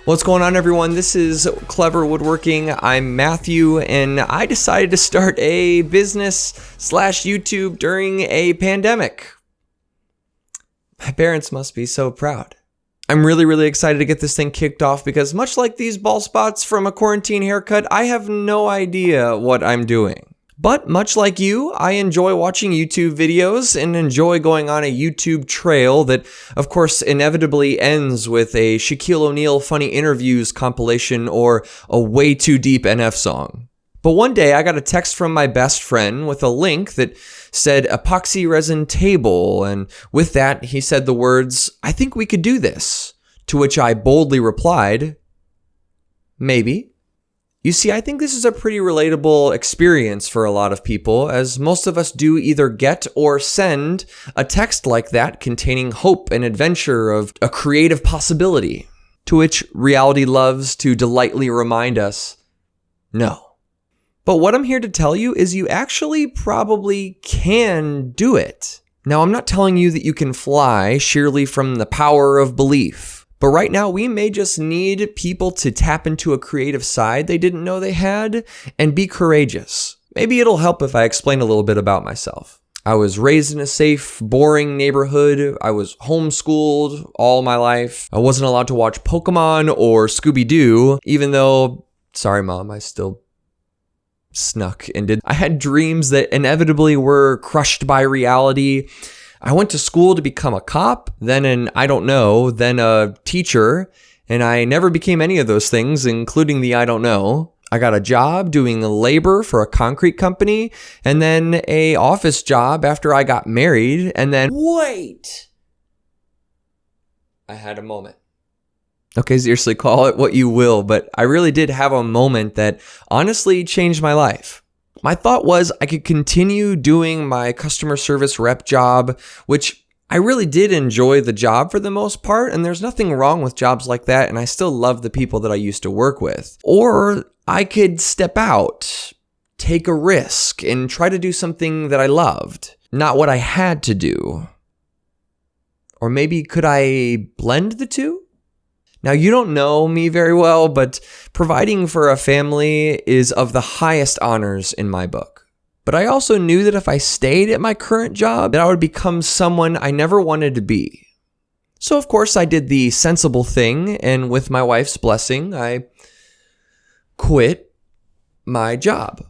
What's going on, everyone? This is Clever Woodworking. I'm Matthew, and I decided to start a business/YouTube during a pandemic. My parents must be so proud. I'm really excited to get this thing kicked off because much like these bald spots from a quarantine haircut, I have no idea what I'm doing. But much like you, I enjoy watching YouTube videos and enjoy going on a YouTube trail that, of course, inevitably ends with a Shaquille O'Neal funny interviews compilation or a way too deep NF song. But one day I got a text from my best friend with a link that said epoxy resin table, and with that he said the words, "I think we could do this," to which I boldly replied, "Maybe." You see, I think this is a pretty relatable experience for a lot of people, as most of us do either get or send a text like that containing hope and adventure of a creative possibility, to which reality loves to delightfully remind us, no. But what I'm here to tell you is you actually probably can do it. Now, I'm not telling you that you can fly sheerly from the power of belief. But right now, we may just need people to tap into a creative side they didn't know they had and be courageous. Maybe it'll help if I explain a little bit about myself. I was raised in a safe, boring neighborhood. I was homeschooled all my life. I wasn't allowed to watch Pokemon or Scooby-Doo, even though, sorry mom, I still snuck and did. I had dreams that inevitably were crushed by reality. I went to school to become a cop, then then a teacher, and I never became any of those things, including the I don't know. I got a job doing labor for a concrete company, and then a office job after I got married, and then wait! I had a moment. Okay, seriously, call it what you will, but I really did have a moment that honestly changed my life. My thought was I could continue doing my customer service rep job, which I really did enjoy the job for the most part, and there's nothing wrong with jobs like that, and I still love the people that I used to work with. Or I could step out, take a risk, and try to do something that I loved, not what I had to do. Or maybe could I blend the two? Now, you don't know me very well, but providing for a family is of the highest honors in my book. But I also knew that if I stayed at my current job, that I would become someone I never wanted to be. So, of course, I did the sensible thing, and with my wife's blessing, I quit my job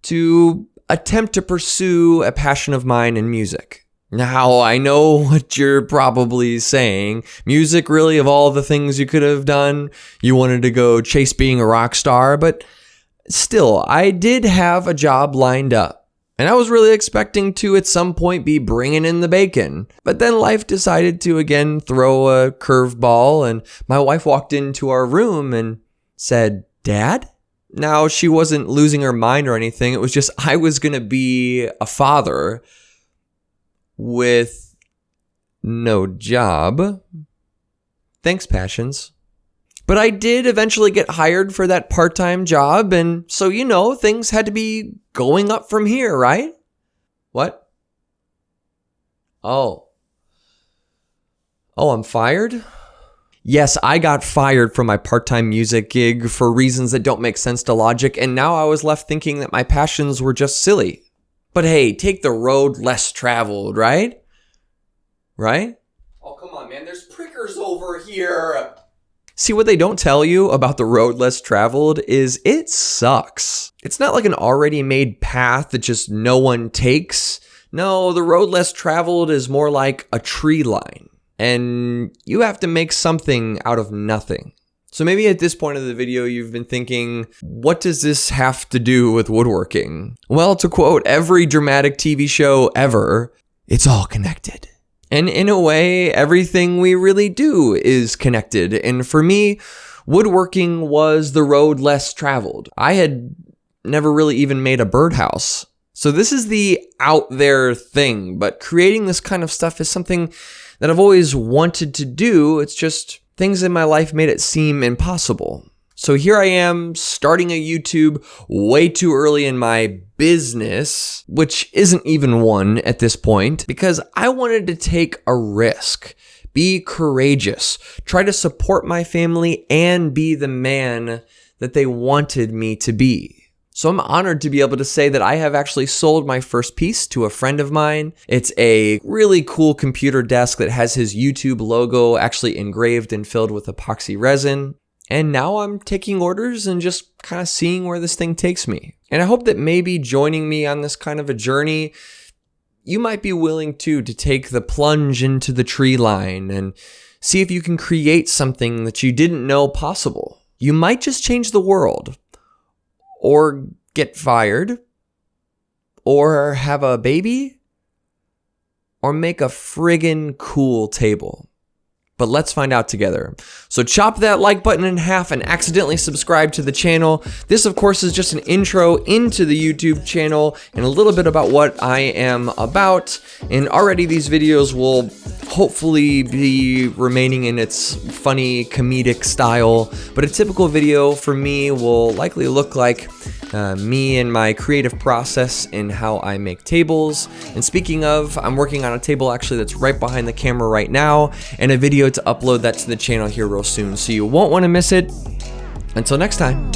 to attempt to pursue a passion of mine in music. Now, I know what you're probably saying. Music, really, of all the things you could have done, you wanted to go chase being a rock star, but still, I did have a job lined up, and I was really expecting to at some point be bringing in the bacon. But then life decided to again throw a curveball, and my wife walked into our room and said, "Dad?" Now, she wasn't losing her mind or anything. It was just I was going to be a father with no job. Thanks, passions. But I did eventually get hired for that part-time job, and so, things had to be going up from here, right? What? Oh, I'm fired? Yes, I got fired from my part-time music gig for reasons that don't make sense to logic, and now I was left thinking that my passions were just silly. But hey, take the road less traveled, right? Right? Oh, come on, man. There's prickers over here. See, what they don't tell you about the road less traveled is it sucks. It's not like an already made path that just no one takes. No, the road less traveled is more like a tree line. And you have to make something out of nothing. So maybe at this point of the video, you've been thinking, what does this have to do with woodworking? Well, to quote every dramatic TV show ever, it's all connected. And in a way, everything we really do is connected. And for me, woodworking was the road less traveled. I had never really even made a birdhouse. So this is the out there thing, but creating this kind of stuff is something that I've always wanted to do. It's just things in my life made it seem impossible. So here I am starting a YouTube way too early in my business, which isn't even one at this point, because I wanted to take a risk. Be courageous. Try to support my family and be the man that they wanted me to be. So I'm honored to be able to say that I have actually sold my first piece to a friend of mine. It's a really cool computer desk that has his YouTube logo actually engraved and filled with epoxy resin. And now I'm taking orders and just kind of seeing where this thing takes me. And I hope that maybe joining me on this kind of a journey, you might be willing to take the plunge into the tree line and see if you can create something that you didn't know possible. You might just change the world, or get fired, or have a baby, or make a friggin' cool table. But let's find out together. So chop that like button in half and accidentally subscribe to the channel. This, of course, is just an intro into the YouTube channel and a little bit about what I am about. And already these videos will hopefully be remaining in its funny comedic style. But a typical video for me will likely look like me and my creative process in how I make tables. And speaking of, I'm working on a table actually that's right behind the camera right now, and a video to upload that to the channel here real soon, so you won't want to miss it. Until next time.